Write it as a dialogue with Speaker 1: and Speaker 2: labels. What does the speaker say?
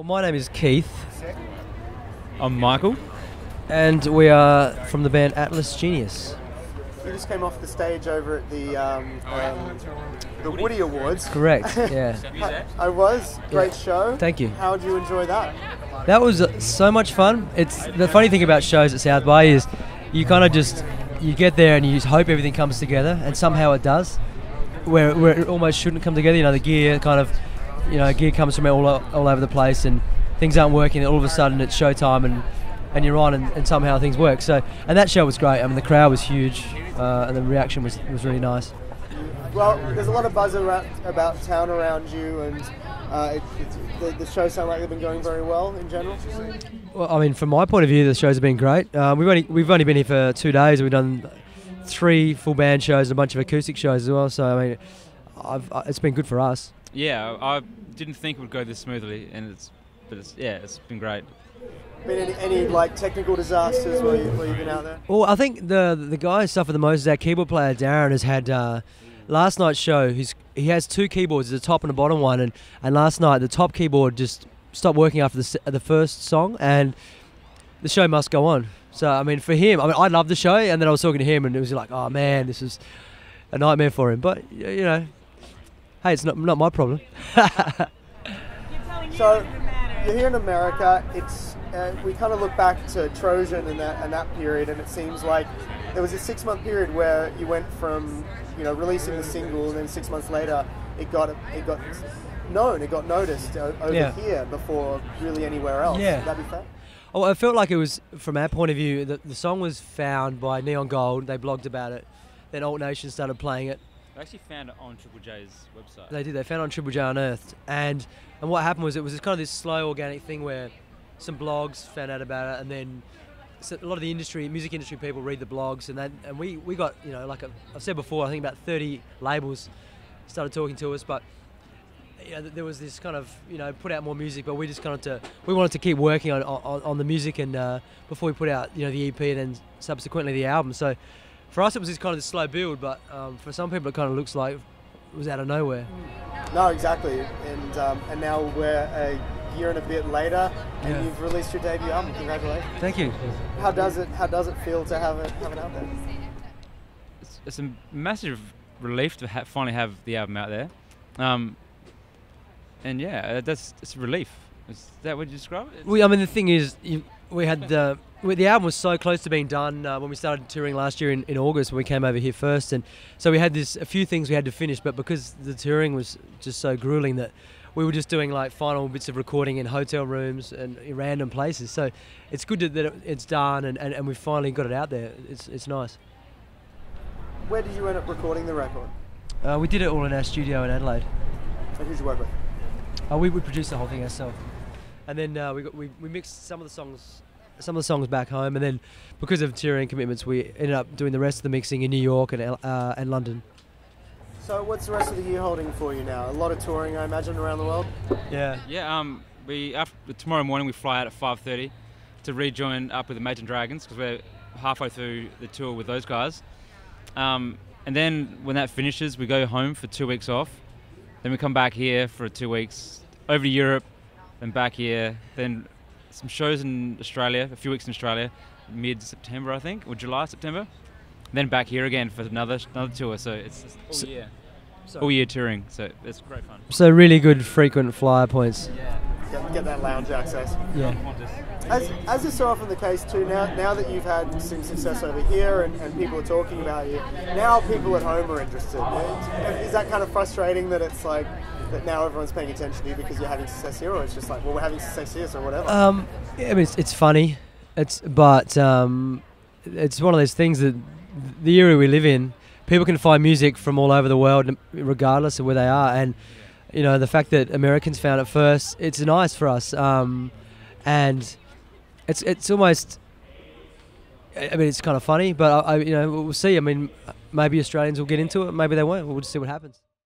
Speaker 1: Well, my name is Keith.
Speaker 2: I'm Michael.
Speaker 1: And we are from the band Atlas Genius.
Speaker 3: You just came off the stage over at the Woody Awards.
Speaker 1: Correct, yeah.
Speaker 3: I was. Great show.
Speaker 1: Thank you.
Speaker 3: How did you enjoy that?
Speaker 1: That was so much fun. It's the funny thing about shows at South by is you kind of just, you get there and you just hope everything comes together, and somehow it does. Where it almost shouldn't come together, the gear kind of, gear comes from all over the place and things aren't working, and all of a sudden it's showtime and you're on and somehow things work. So, and that show was great. I mean, the crowd was huge and the reaction was really nice.
Speaker 3: Well, there's a lot of buzz about town around you, and the shows sound like they've been going very well in general.
Speaker 1: Well, I mean, from my point of view, the shows have been great. We've only been here for 2 days. We've done 3 full band shows and a bunch of acoustic shows as well. So I mean, it's been good for us.
Speaker 2: Yeah, I didn't think it would go this smoothly, and it's been great.
Speaker 3: Been any technical disasters where you've been out there?
Speaker 1: Well, I think the guy who suffered the most is our keyboard player Darren. Has had last night's show. He has 2 keyboards, the top and the bottom one, and last night the top keyboard just stopped working after the first song, and the show must go on. So I mean, for him, I loved the show, and then I was talking to him, and it was like, oh man, this is a nightmare for him. But hey, it's not my problem.
Speaker 3: So you're here in America. We kind of look back to Trojan and that period, and it seems like there was a 6-month period where you went from releasing the single, and then 6 months later it got noticed over here before really anywhere else.
Speaker 1: Yeah.
Speaker 3: Would that be fair?
Speaker 1: Oh, I felt like it was, from our point of view, the song was found by Neon Gold. They blogged about it. Then Alt Nation started playing it.
Speaker 2: I actually found it on Triple J's website.
Speaker 1: They did. They found it on Triple J Unearthed. And what happened was it was kind of this slow, organic thing where some blogs found out about it, and then a lot of the music industry people read the blogs, and we got, like I've said before, I think about 30 labels started talking to us, but there was this kind of, put out more music, but we just we wanted to keep working on the music, and before we put out, the EP and then subsequently the album. So for us it was this kind of this slow build, but for some people it kind of looks like it was out of nowhere.
Speaker 3: No, exactly. And now we're a year and a bit later, and you've released your debut album. Congratulations.
Speaker 1: Thank you.
Speaker 3: How does it feel to have it out there?
Speaker 2: It's a massive relief to finally have the album out there. And yeah, it's a relief. Is that what you describe it?
Speaker 1: I mean, the thing is, we had the album was so close to being done when we started touring last year in August, when we came over here first, and so we had a few things we had to finish, but because the touring was just so grueling that we were just doing final bits of recording in hotel rooms and in random places. So it's good that it's done, and we finally got it out there. It's nice.
Speaker 3: Where did you end up recording the record?
Speaker 1: We did it all in our studio in Adelaide.
Speaker 3: And who'd you work with?
Speaker 1: We produced the whole thing ourselves, and then we mixed some of the songs back home, and then because of touring commitments, we ended up doing the rest of the mixing in New York and London.
Speaker 3: So what's the rest of the year holding for you now? A lot of touring, I imagine, around the world?
Speaker 1: Yeah.
Speaker 2: Yeah, tomorrow morning we fly out at 5:30 to rejoin up with Imagine Dragons, because we're halfway through the tour with those guys. And then when that finishes, we go home for 2 weeks off. Then we come back here for 2 weeks, over to Europe, then back here, then some shows in Australia, a few weeks in Australia, mid-September I think, or July, September. Then back here again for another tour, so it's all year. All year touring, so it's great fun.
Speaker 1: So really good frequent flyer points.
Speaker 3: Yeah. Get that lounge access.
Speaker 1: Yeah.
Speaker 3: As is so often the case too, now that you've had some success over here and people are talking about you, now people at home are interested. Is that kind of frustrating that it's like that now everyone's paying attention to you because you're having success here, or it's just like, well, we're having success here, so whatever?
Speaker 1: I mean, it's funny, but it's one of those things that the era we live in, people can find music from all over the world regardless of where they are, and the fact that Americans found it first, it's nice for us, and it's almost, I mean, it's kind of funny, but we'll see. I mean, maybe Australians will get into it, maybe they won't. We'll just see what happens.